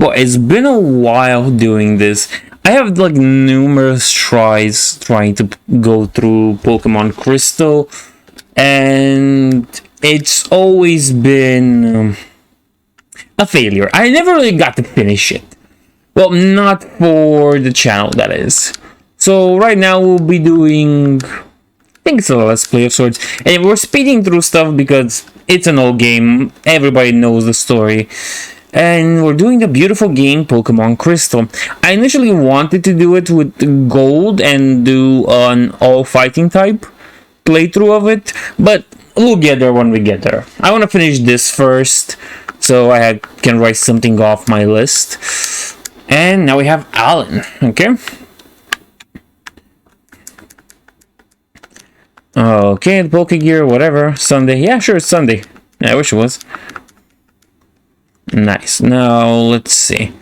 what, it's been a while doing this. I have like numerous tries trying to go through Pokemon Crystal, and it's always been a failure. I never really got to finish it. Well, not for the channel, that is. So right now we'll be doing, I think it's a Let's Play of sorts, and we're speeding through stuff because it's an old game. Everybody knows the story. And we're doing the beautiful game Pokemon Crystal. I initially wanted to do it with Gold and do an all fighting type playthrough of it, but we'll get there when we get there. I want to finish this first, so I can write something off my list. And now we have Alan, okay? Okay, the Pokegear, whatever. Sunday. Yeah, sure, it's Sunday. Yeah, I wish it was. Nice. Now, let's see.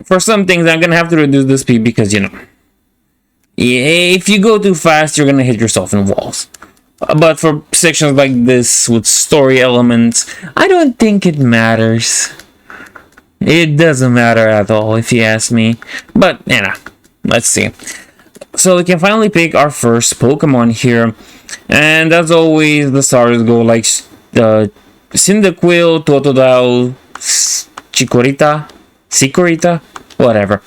For some things, I'm gonna have to reduce the speed because, you know, if you go too fast, you're gonna hit yourself in walls. But for sections like this with story elements, I don't think it matters. It doesn't matter at all, if you ask me. But, you know, let's see. So we can finally pick our first Pokemon here. And as always, the starters go like Cyndaquil, Totodile, Chikorita, whatever.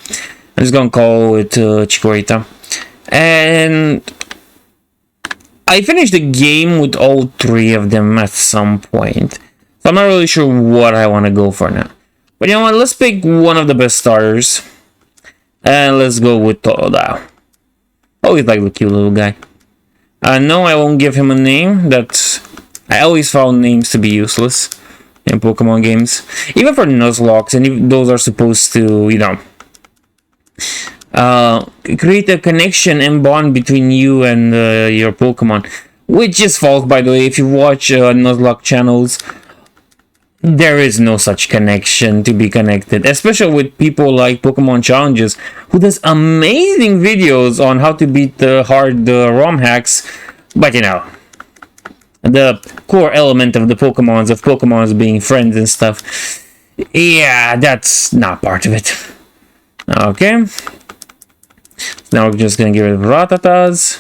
I'm just gonna call it Chikorita. And I finished the game with all three of them at some point, so I'm not really sure what I want to go for now. But you know what? Let's pick one of the best starters, and let's go with Totodile. Always like the cute little guy. No, I won't give him a name. I always found names to be useless in Pokemon games, even for Nuzlocke, and if those are supposed to, you know, create a connection and bond between you and your Pokemon, which is false, by the way. If you watch Nuzlocke channels, there is no such connection to be connected, especially with people like Pokemon Challenges, who does amazing videos on how to beat the hard ROM hacks, but you know, the core element of Pokemons being friends and stuff, yeah, that's not part of it. Okay. Now we're just gonna get rid of Ratatas.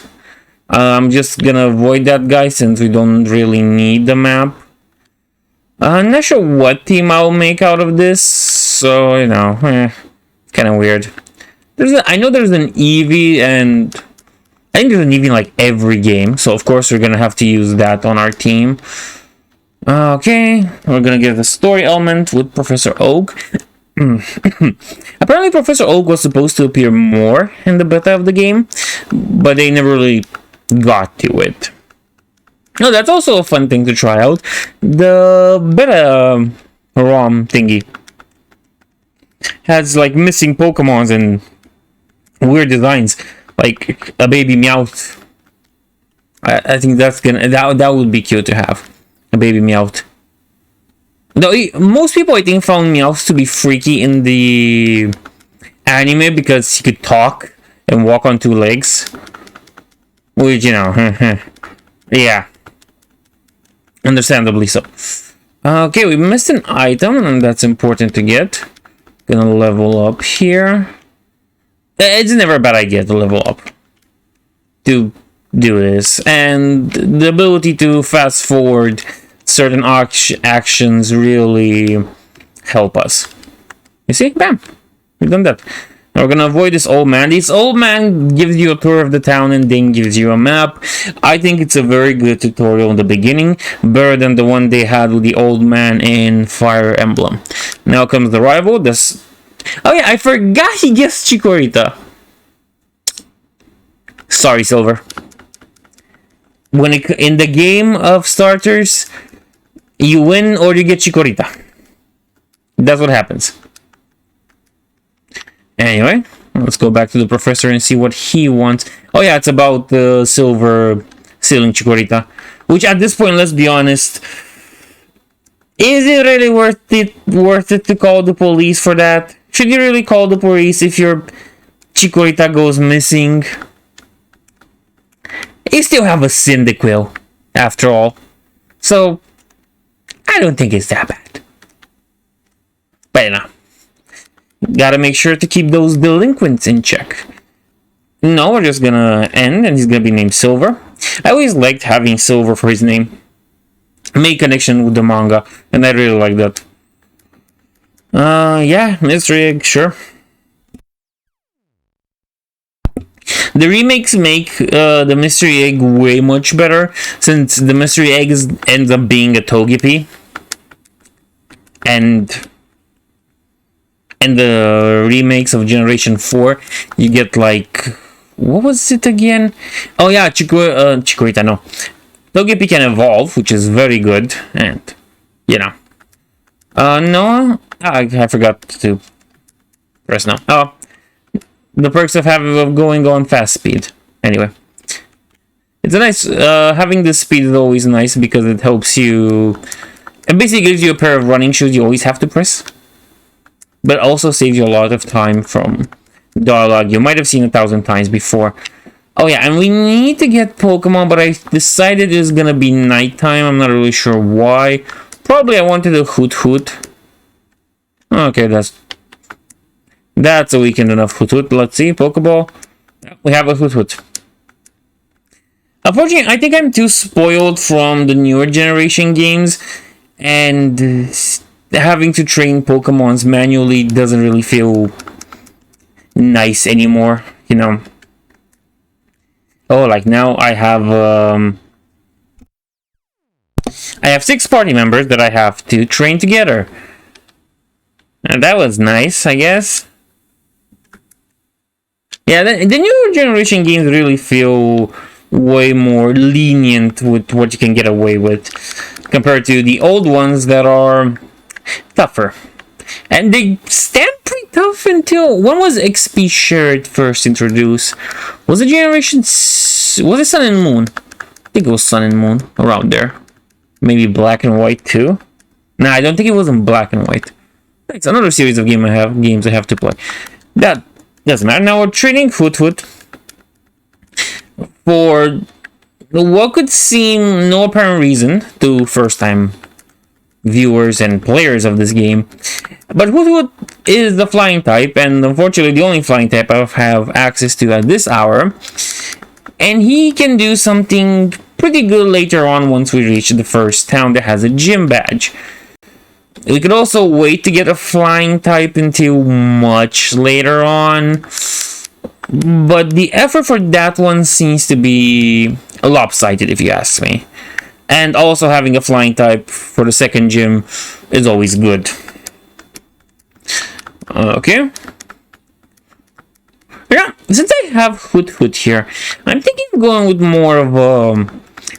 I'm just gonna avoid that guy since we don't really need the map. I'm not sure what team I'll make out of this, so you know, kind of weird. I know there's an Eevee, and I think there's an Eevee in like every game, so of course we're gonna have to use that on our team. Okay, we're gonna get the story element with Professor Oak. Apparently Professor Oak was supposed to appear more in the beta of the game, but they never really got to it. No, that's also a fun thing to try out. The beta ROM thingy has like missing Pokemons and weird designs, like a baby Meowth. I think that would be cute to have a baby Meowth. Though most people, I think, found Meowth to be freaky in the anime because he could talk and walk on two legs, which, you know, yeah, understandably so. Okay, we missed an item, and that's important to get. Gonna level up here. It's never a bad idea to level up to do this, and the ability to fast forward certain actions really help us. You see? Bam! We've done that. Now we're gonna avoid this old man. This old man gives you a tour of the town and then gives you a map. I think it's a very good tutorial in the beginning, better than the one they had with the old man in Fire Emblem. Now comes the rival. Oh yeah, I forgot he gets Chikorita. Sorry, Silver. In the game of starters, you win or you get Chikorita. That's what happens. Anyway, let's go back to the professor and see what he wants. Oh yeah, it's about the Silver stealing Chikorita. Which at this point, let's be honest, is it really worth it to call the police for that? Should you really call the police if your Chikorita goes missing? You still have a Cyndaquil, after all. So, I don't think it's that bad. But you know, Gotta make sure to keep those delinquents in check. No, we're just gonna end, and he's gonna be named Silver. I always liked having Silver for his name. Make connection with the manga, and I really like that. Yeah, mystery egg, sure. The remakes make the mystery egg way much better, since the mystery egg ends up being a Togepi. And in the remakes of Generation 4, you get like, what was it again? Oh yeah, Chikorita, no. Togepi can evolve, which is very good, and, you know. No, I forgot to press now. Oh, the perks of going on fast speed. Anyway. It's a nice, having this speed is always nice because it helps you. It basically gives you a pair of running shoes you always have to press. But also saves you a lot of time from dialogue you might have seen 1,000 times before. Oh yeah, and we need to get Pokemon, but I decided it's gonna be nighttime. I'm not really sure why. Probably I wanted a Hoot Hoot. Okay, that's a weekend enough Hoot Hoot. Let's see, Pokeball. We have a Hoot Hoot. Unfortunately, I think I'm too spoiled from the newer generation games, and having to train Pokemons manually doesn't really feel nice anymore, you know. Oh, like now I have 6 party members that I have to train together. And that was nice, I guess. Yeah, the newer generation games really feel way more lenient with what you can get away with compared to the old ones that are tougher. And they stand pretty tough until, when was XP Shirt first introduced? Was it was it Sun and Moon? I think it was Sun and Moon, around there. Maybe Black and White too? Nah, I don't think it was in Black and White. It's another series of games I have to play. That doesn't matter. Now we're training Hoot Hoot for what could seem no apparent reason to first-time viewers and players of this game. But Hoot Hoot is the flying type, and unfortunately the only flying type I have access to at this hour. And he can do something pretty good later on once we reach the first town that has a gym badge. We could also wait to get a flying type until much later on. But the effort for that one seems to be lopsided, if you ask me. And also having a flying type for the second gym is always good. Okay. Yeah, since I have Hoot Hoot here, I'm thinking of going with more of a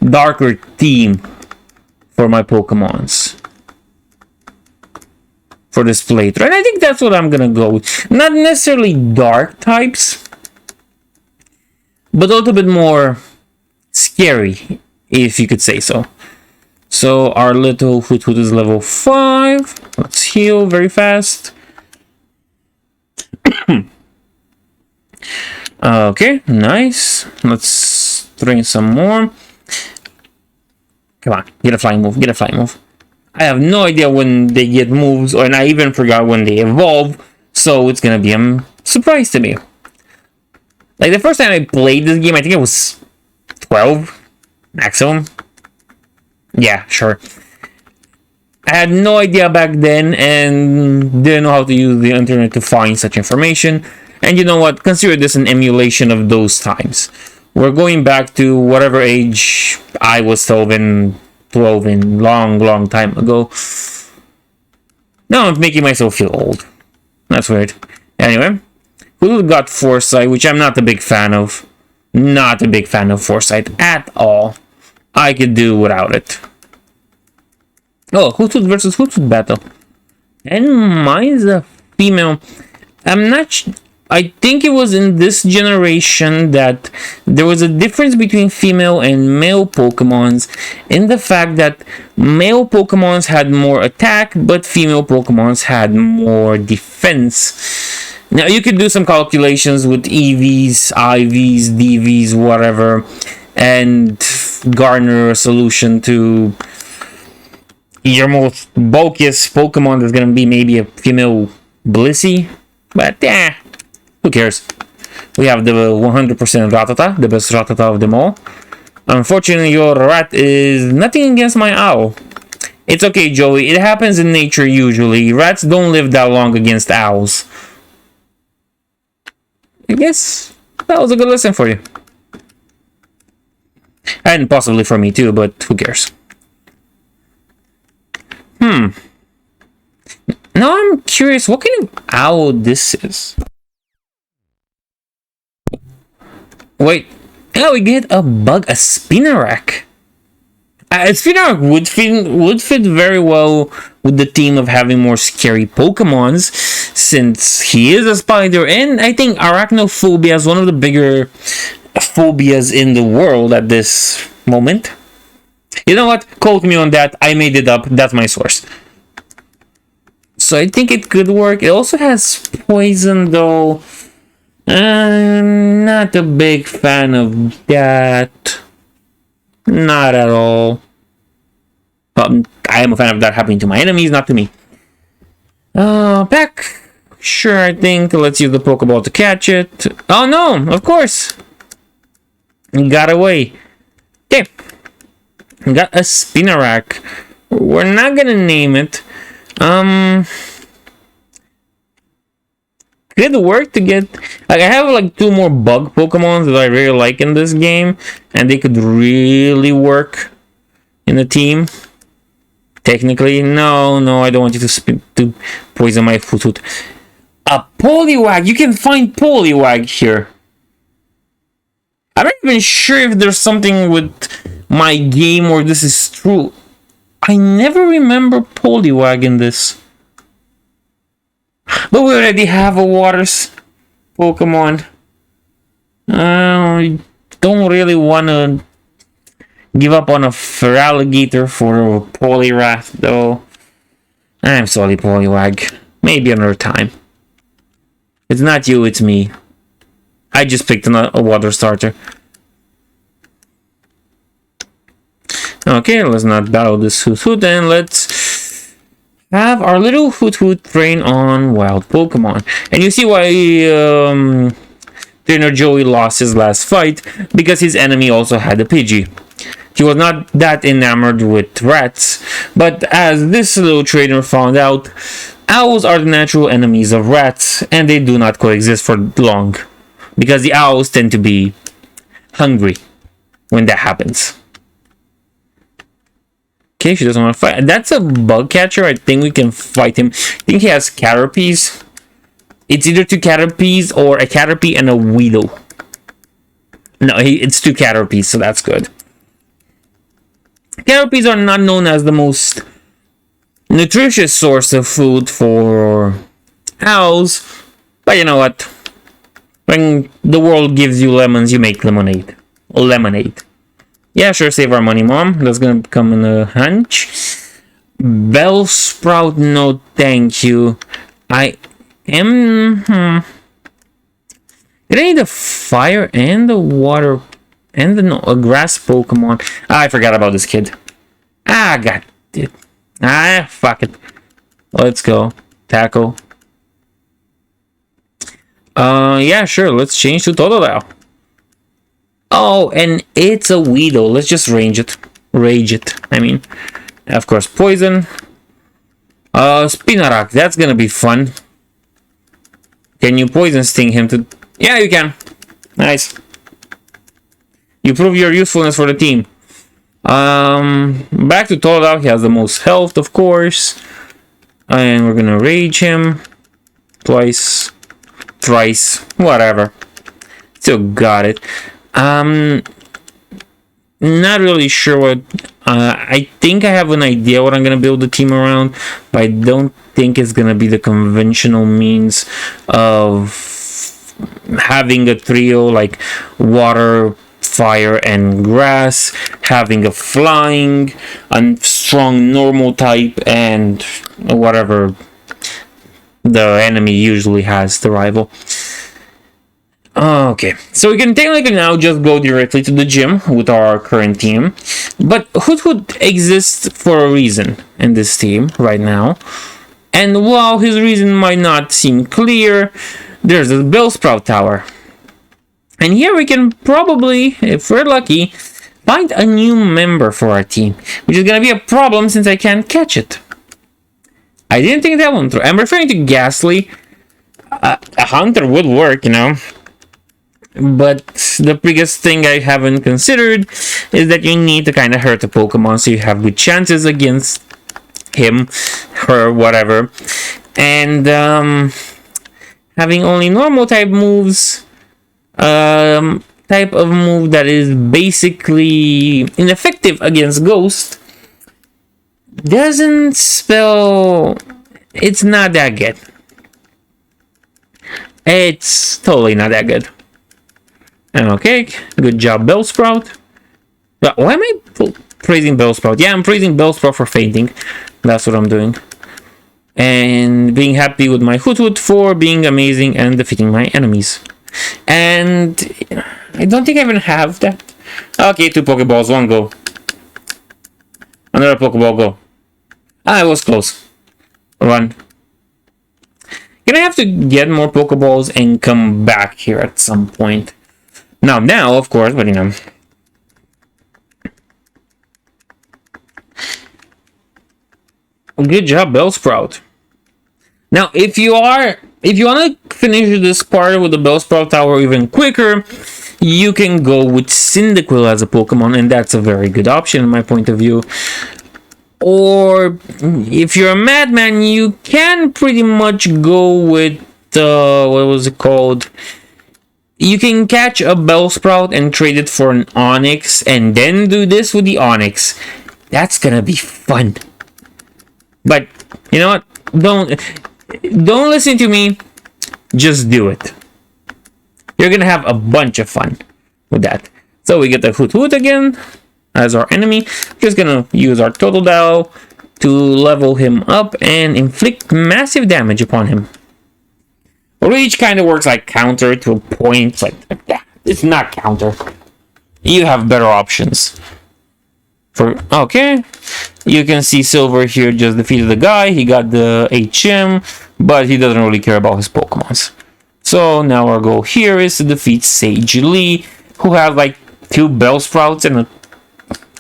darker theme for my Pokemons. For this playthrough. And I think that's what I'm gonna go with. Not necessarily dark types, but a little bit more scary, if you could say so. So our little Hoot Hoot is level 5. Let's heal very fast. Okay, nice. Let's train some more. Come on, get a flying move, get a flying move. I have no idea when they get moves, and I even forgot when they evolve, so it's gonna be a surprise to me. Like, the first time I played this game, I think it was 12 maximum. Yeah, sure. I had no idea back then, and didn't know how to use the internet to find such information. And you know what? Consider this an emulation of those times. We're going back to whatever age I was 12 in long time ago. Now I'm making myself feel old. That's weird. Anyway, we got Foresight, which I'm not a big fan of. Not a big fan of Foresight at all. I could do without it. Oh, Hoot Hoot versus Hoot Hoot battle. And mine is a female. I'm not I think it was in this generation that there was a difference between female and male Pokemons in the fact that male Pokemons had more attack, but female Pokemons had more defense. Now, you could do some calculations with EVs, IVs, DVs, whatever, and garner a solution to your most bulkiest Pokemon is going to be maybe a female Blissey. But yeah, who cares? We have the 100% Ratata, the best Ratata of them all. Unfortunately, your rat is nothing against my owl. It's okay, Joey. It happens in nature usually. Rats don't live that long against owls. I guess that was a good lesson for you. And possibly for me too, but who cares? Now I'm curious what kind of owl this is. Wait, we get a bug, a Spinnerack. A Spinnerack would fit very well with the theme of having more scary Pokemons, since he is a spider, and I think arachnophobia is one of the bigger phobias in the world at this moment. You know what? Quote me on that. I made it up. That's my source. So I think it could work. It also has poison, though. I'm not a big fan of that. Not at all. I am a fan of that happening to my enemies, not to me. Back. Sure, I think. Let's use the Pokeball to catch it. Oh no, of course. It got away. Okay. Got a Spinnerack. We're not gonna name it. Could work to get. Like, I have like 2 more bug Pokemon that I really like in this game, and they could really work in a team. Technically, no, I don't want you to poison my foot. A Poliwag. You can find Poliwag here. I'm not even sure if there's something with my game or this is true. I never remember Poliwag in this. But we already have a water Pokemon. I don't really want to give up on a Feraligatr for a Poliwrath, though. I'm sorry, Poliwag. Maybe another time. It's not you, it's me. I just picked a water starter. Okay, let's not battle this Hoot, and let's have our little Hoot train on wild Pokemon. And you see why Trainer Joey lost his last fight, because his enemy also had a Pidgey. He was not that enamored with rats, but as this little trainer found out, owls are the natural enemies of rats, and they do not coexist for long, because the owls tend to be hungry when that happens. Okay, she doesn't want to fight. That's a bug catcher. I think we can fight him. I think he has Caterpies. It's either 2 Caterpies or a Caterpie and a Weedle. No, it's 2 Caterpies, so that's good. Caterpies are not known as the most nutritious source of food for owls, but you know what? When the world gives you lemons, you make lemonade. Yeah, sure, save our money, Mom. That's gonna come in a hunch. Bellsprout, no thank you. I am... Did I need the fire and the water and a grass Pokemon? I forgot about this kid. Got it. Fuck it. Let's go. Tackle. Yeah, sure. Let's change to Totodile. Oh, and it's a Weedle. Let's just rage it. I mean, of course, poison. Spinnerack. That's gonna be fun. Can you poison sting him to? Yeah, you can. Nice. You prove your usefulness for the team. Back to Totodile. He has the most health, of course, and we're gonna rage him twice, thrice, whatever. Still got it. Not really sure what. I think I have an idea what I'm gonna build the team around, but I don't think it's gonna be the conventional means of having a trio like water, fire, and grass, having a flying, a strong normal type, and whatever the enemy usually has, the rival. Okay, so we can technically now just go directly to the gym with our current team, but Hoot exists for a reason in this team right now. And while his reason might not seem clear, there's a Bellsprout Tower. And here we can probably, if we're lucky, find a new member for our team, which is going to be a problem since I can't catch it. I didn't think that one through. I'm referring to Ghastly. A hunter would work, you know. But the biggest thing I haven't considered is that you need to kind of hurt the Pokemon so you have good chances against him, her, whatever. And having only normal type moves, type of move that is basically ineffective against Ghost, doesn't spell it's not that good. It's totally not that good. Okay, good job, Bellsprout. But why am I praising Bellsprout? Yeah, I'm praising Bellsprout for fainting. That's what I'm doing. And being happy with my Hoot for being amazing and defeating my enemies. And I don't think I even have that. Okay, 2 Pokeballs, 1 go. Another Pokeball, go. Ah, it was close. Run. Gonna have to get more Pokeballs and come back here at some point. Now, of course, but you know. Good job, Bellsprout. Now, if you want to finish this part with the Bellsprout Tower even quicker, you can go with Cyndaquil as a Pokemon, and that's a very good option in my point of view. Or if you're a madman, you can pretty much go with what was it called? You can catch a Bellsprout and trade it for an Onix, and then do this with the Onix. That's gonna be fun. But you know what? Don't listen to me. Just do it. You're gonna have a bunch of fun with that. So we get the Hoot again as our enemy. Just gonna use our Totodile to level him up and inflict massive damage upon him. Rage kind of works like counter to a point. It's not counter. You have better options. Okay, you can see Silver here just defeated the guy. He got the HM, but he doesn't really care about his Pokemons. So now our goal here is to defeat Sage Lee, who has like 2 Bellsprouts and a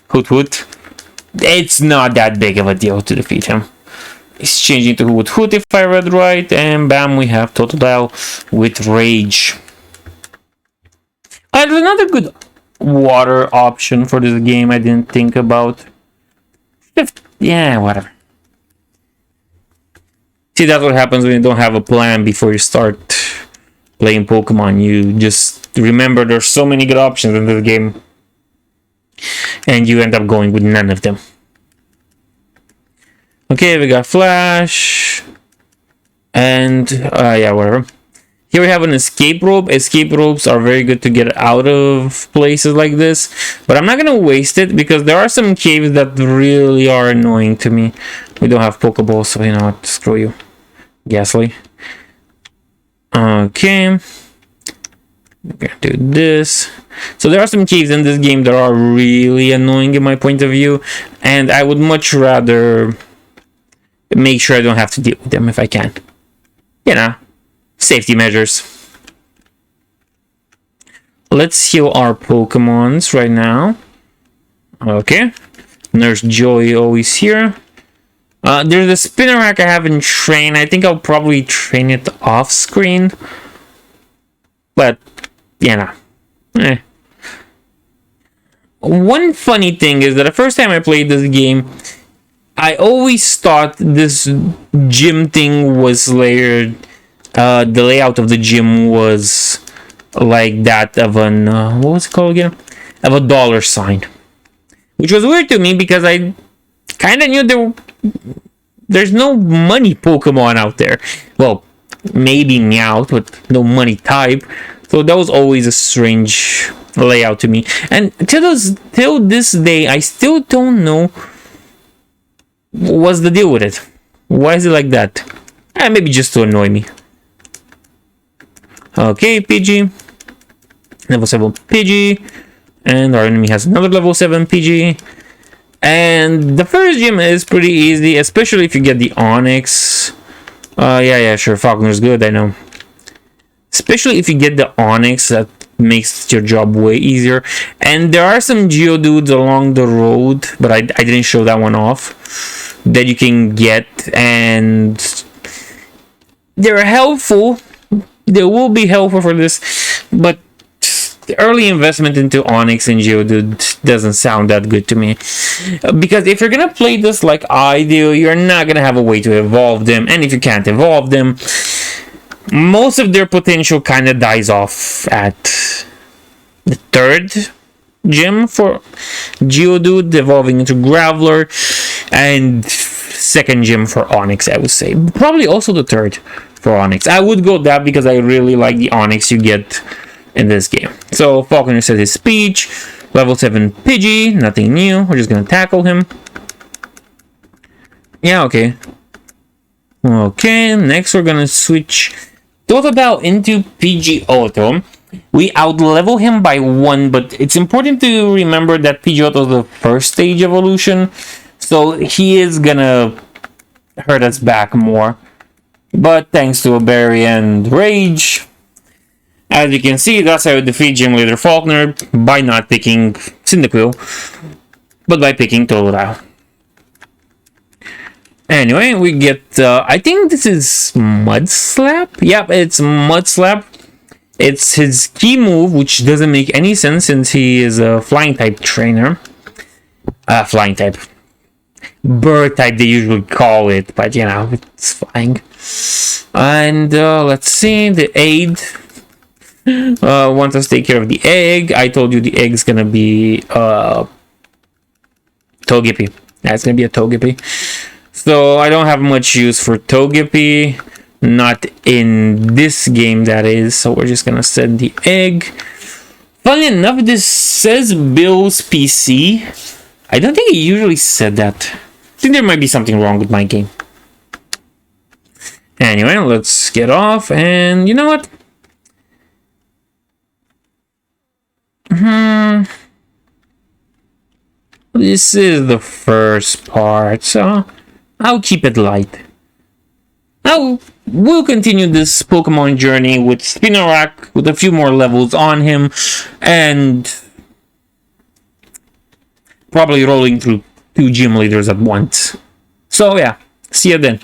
Hoot. It's not that big of a deal to defeat him. He's changing to Hoot if I read right, and bam, we have Totodile with Rage. I have another good water option for this game I didn't think about. Yeah, whatever. See, that's what happens when you don't have a plan before you start playing Pokemon. You just remember there's so many good options in this game, and you end up going with none of them. Okay, we got Flash, and yeah, whatever. Here we have an escape rope. Escape ropes are very good to get out of places like this, but I'm not gonna waste it because there are some caves that really are annoying to me. We don't have Pokeballs, so you know what, screw you, Ghastly. Okay, we're gonna do this. So there are some caves in this game that are really annoying in my point of view, and I would much rather make sure I don't have to deal with them if I can. You know, safety measures. Let's heal our Pokemons right now. Okay. Nurse Joy always here. There's a Spinarak I haven't trained. I think I'll probably train it off screen. But, you know. One funny thing is that the first time I played this game, I always thought this gym thing was layered. The layout of the gym was like that of an what was it called again? Of a dollar sign, which was weird to me because I kind of knew there's no money Pokemon out there. Well, maybe Meowth, but no money type. So that was always a strange layout to me. And till this day, I still don't know what's the deal with it. Why is it like that? Maybe just to annoy me. Okay, Pidgey. Level 7 Pidgey. And our enemy has another level 7 Pidgey. And the first gym is pretty easy, especially if you get the Onix. Yeah, sure. Falconer's good, I know. Especially if you get the Onyx, that makes your job way easier. And there are some Geodudes along the road, but I didn't show that one off, that you can get, and they're helpful. They will be helpful for this, but the early investment into Onyx and Geodude doesn't sound that good to me. Because if you're gonna play this like I do, you're not gonna have a way to evolve them, and if you can't evolve them, most of their potential kind of dies off at the third gym for Geodude, evolving into Graveler, and second gym for Onyx, I would say. Probably also the third for Onyx. I would go that because I really like the Onyx you get in this game. So Falconer says his speech, level 7 Pidgey, nothing new. We're just gonna tackle him. Yeah, okay. Okay, next we're gonna switch Totodile into Pidgeotto. We outlevel him by 1, but it's important to remember that Pidgeotto is the first stage evolution, so he is gonna hurt us back more. But thanks to a Berry and Rage, as you can see, that's how you defeat Gym Leader Falconer, by not picking Cyndaquil, but by picking Totodile. Anyway, we get, I think this is Mud Slap? Yep, it's Mud Slap. It's his key move, which doesn't make any sense since he is a Flying type trainer. Flying type. Bird type, they usually call it, but you know, it's Flying. And let's see, the aid wants us to take care of the egg. I told you the egg's gonna be Togepi. That's gonna be a Togepi. So I don't have much use for Togepi, not in this game that is, so we're just gonna send the egg. Funny enough, this says Bill's PC. I don't think it usually said that. I think there might be something wrong with my game. Anyway, let's get off, and you know what? This is the first part, so I'll keep it light. Now, we'll continue this Pokemon journey with Spinarak, with a few more levels on him, and probably rolling through 2 gym leaders at once. So yeah, see you then.